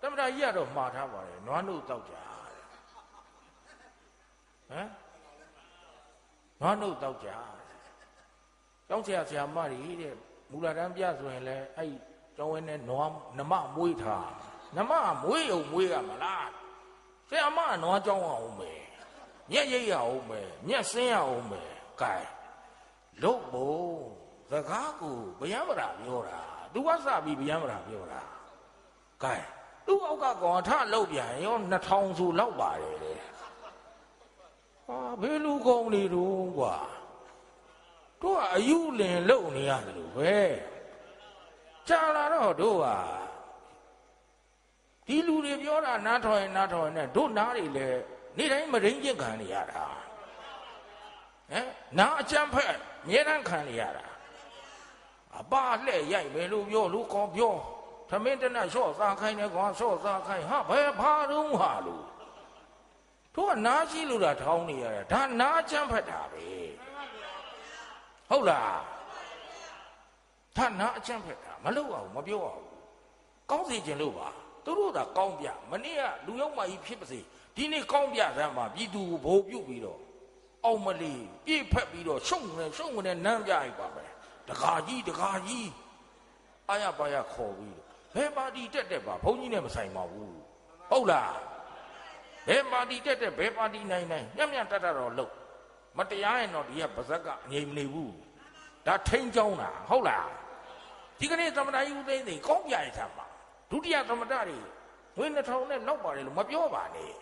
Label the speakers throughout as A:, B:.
A: တမတာကြီးကတော့မှားထားပါတယ်နွားနှုတ်တောက်ကြဟမ်နွားနှုတ်တောက်ကြကျောင်းဆရာမကြီးတဲ့မူလာတန်းပြဆိုရင်လည်းအဲ့ကျောင်းဝင်းနဲ့နွားနမမွေးထားနမမွေးရုံမွေးရမလားဆရာမနွားကျောင်းအောင်မယ်ညက်ရိပ်ရအောင်မယ်ညက်စင်းရအောင်မယ်ကဲလုတ်ဖို့စကားကိုဗျံမရာပြောတာသူကစပြီးဗျံမရာပြောတာကဲသူ့အောက်ကကောင်ထလုတ်ပြန်ရော2000ဆိုလောက်ပါတယ်လေဟာဘယ်လူကောင်နေတော့ကွာတို့ကအယူလင်လုံနေရတယ်လို့ပဲကြာလာတော့တို့ဟာဒီလူတွေပြောတာနားထောင်ရင်နဲ့တို့နားတွေလည်းနေ့တိုင်းမရင်းကျင့်ခံနေရတာဟမ်နားအချမ်းဖက်မြဲတမ်းခံနေရတာအပါလှဲ့ရိုက်မယ်လို့ပြောလူကောင်ပြောသမင်းတနတ်လျှော့စားခိုင်းတယ်ကွာလျှော့စားခိုင်းဟာဘယ်ဖားတော့ဟာလို့တို့ကနားရှိလို့တာထောင်းနေရတယ်ဒါနားချမ်းဖက်တာပဲဟုတ်လားဒါနားအချမ်းဖက်တာမလုပ်အောင်မပြောအောင်ကောင်းစီခြင်းလို့ပါသူတို့ကကောင်းပြမနေ့ကလူရောက်မှကြီးဖြစ်ပါစေဒီနေ့ကောင်းပြသမ်းမှာပြည်သူကိုဘိုးပြုတ်ပြီးတော့အောင်မလီပြည့်ဖက်ပြီးတော့ရှုံနေနမ်းပြလိုက်ပါပဲတကာကြီးအာရပါရခေါ်ပြီးတော့ဘယ်ပါတီတက်ပါဘုန်းကြီးနဲ့မဆိုင်ပါဘူးဟုတ်လားဘယ်ပါတီတက်ဘယ်ပါတီနိုင်ညံ့တတ်တော့လို့မတရားရင်တော့ဒီကပါဇက်ကအငြိမ်မနေဘူးဒါထိန်းချောင်းတာဟုတ်လားဒီကနေ့သမ္မတကြီးဦးသိန်းသိကောင်းပြရထားမှာဒုတိယသမ္မတတွေငွေ2000နဲ့လောက်ပါတယ်လို့မပြောပါနဲ့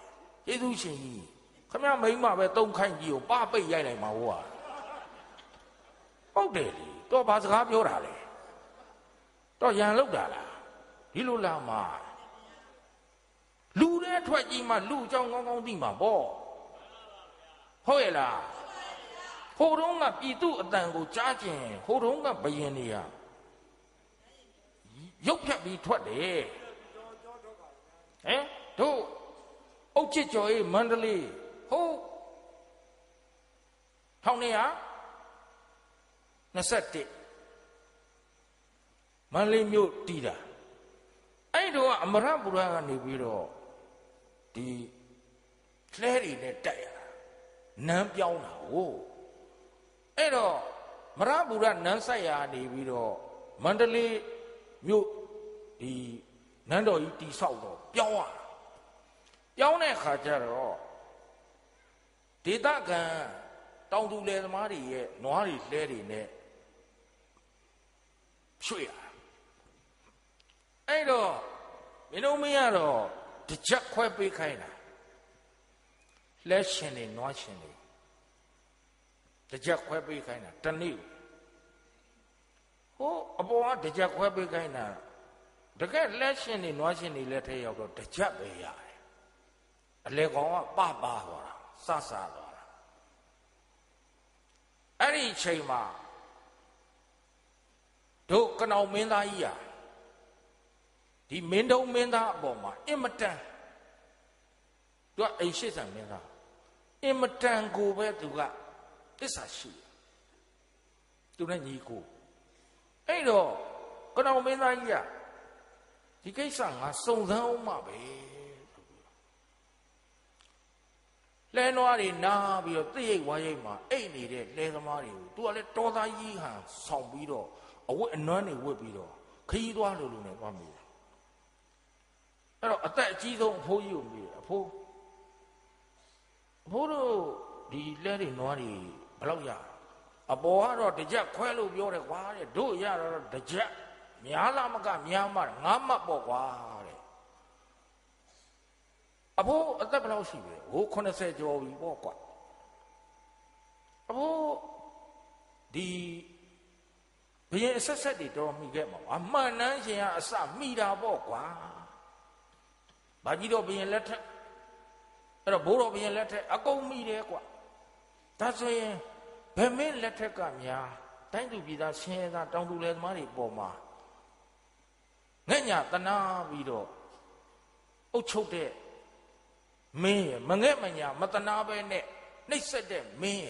A: ကျေးဇူးရှင်ကြီးခမမိန်းမပဲတုံးခိုင်းကြီးကိုပါပိတ်ရိုက်လိုက်မှာဟုတ်တယ်လေတော့ဘာစကားပြောတာလဲတော့ရန်လောက်တာလားဒီလိုလားမလူတဲ့ထွက်ကြီးမှလူအကြောင်းကောင်းသိမှာပေါ့ဟုတ်ရဲ့လားဟိုတုန်းကပြည်သူအတန်ကိုကြားကျင်ဟိုတုန်းကဘယင်တွေကရုပ်ဖြတ်ပြီးထွက်တယ်ဟမ်တို့အုတ်ချစ်ကျော်ရေးမန္တလေးဟုတ်1921မန္တလေးမြို့တည်တာအဲ့တော့အမရပူရကနေပြီးတော့ဒီလှဲတွေနဲ့တိုက်ရတာနန်းပြောင်းတာဟုတ်အဲ့တော့မရပူရနန်းဆိုင်ရာနေပြီးတော့မန္တလေးမြို့ဒီနန်းတော်ကြီးတိဆောက်တော့ပြောင်းရတာပြောင်းတဲ့ခါကျတော့ဒေသခံတောင်သူလယ်သမားတွေရဲ့နွားတွေလှဲတွေနဲ့ရွှေ့ရအဲ့တော့မင်းတို့မရတော့တကြက်ခွဲပေးခိုင်းတာလက်ရှင်တွေနွားရှင်တွေတကြက်ခွဲပေးခိုင်းတာတနေ့ဟိုအပေါ်ကတကြက်ခွဲပေးခိုင်းတာတကယ်လက်ရှင်တွေနွားရှင်တွေလက်ထဲရောက်တော့တကြက်ပဲရတယ်အလေကောင်ကပသွားတာစသွားတာအဲ့ဒီအချိန်မှာတို့ကနောင်မင်းသားကြီးဟာဒီမင်းတုံးမင်းသားအပေါ်မှာအင်မတန်သူကအိမ်ရှိဆန်မင်းသားအင်မတန်ကိုပဲသူကသစ္စာရှိသူနဲ့ညီကိုအဲ့တော့ကနောင်မင်းသားကြီးကဒီကိစ္စငါစုံစမ်းအောင်မှပဲလဲနွားတွေနားပြီးတော့သိရိတ်ဝါရိတ်မှာအိတ်နေတဲ့လဲသမားတွေကိုသူကလည်းတော်သားကြီးဟန်ဆောင်ပြီးတော့အဝတ်အနွမ်းတွေဝတ်ပြီးတော့ခရီးသွားလို့နဲ့သွားမိတယ်အဲ့တော့အသက်အကြီးဆုံးအဖိုးကြီးကိုမိတယ်အဖိုးတို့ဒီလဲတွေနွားတွေဘယ်လောက်ရအပေါ်ကတော့တကြက်ခွဲလို့ပြောတယ်ကွာတဲ့တို့ရတော့တကြက်များလားမကများမှ9မှတ်ပေါ့ကွာတဲ့အဖိုးအသက်ဘယ်လောက်ရှိပြီဟို80ကျော်ပြီပေါ့ကွာအဖိုးဒီဘယ်အဆက်တွေတော့မိခဲ့မှာအမှန်တမ်းရှင်ကအစမိတာပေါ့ကွာဘာကြီးတော့ဘယ်လက်ထက်အဲ့တော့ဘိုးတော်ဘယ်လက်ထက်အကုန်မိတယ်ကွာဒါဆိုရင်ဘယ်မင်းလက်ထက်ကများတိုင်းသူပြည်သားဆင်းရဲသားတောင်သူလယ်သမားတွေပေါ်မှာငဲ့ညာတနာပြီးတော့အုတ်ချုပ်တဲ့မင်းရမငဲ့မညာမတနာပဲနဲ့နှိပ်စက်တဲ့မင်းရ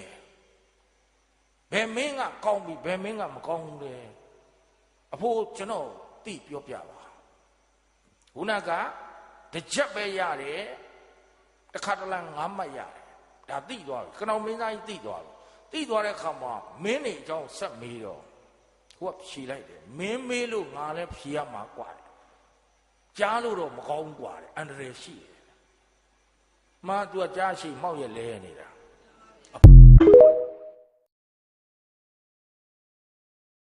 A: ဘယ်မင်းကကောင်းပြီဘယ်မင်းကမကောင်းဘူးလေအဖိုးကျွန်တော်သိပြောပြပါခုနက တစ်ချက်ပဲရတယ်တစ်ခါတလန်း9မှတ်ရတယ်ဒါသိသွားပြီခဏမင်းသားကြီးသိသွားပြီသိသွားတဲ့အခါမှာမင်းနေအကြောင်းဆက်မေးတော့ကိုကဖြေလိုက်တယ်မင်းမေးလို့ငါလည်းဖြေရမှာกว่าတယ်ကြားလို့တော့မကောင်းกว่าတယ်အန္တရာယ်ရှိတယ်မာသူကကြားရှိမှောက်ရလဲနေတာ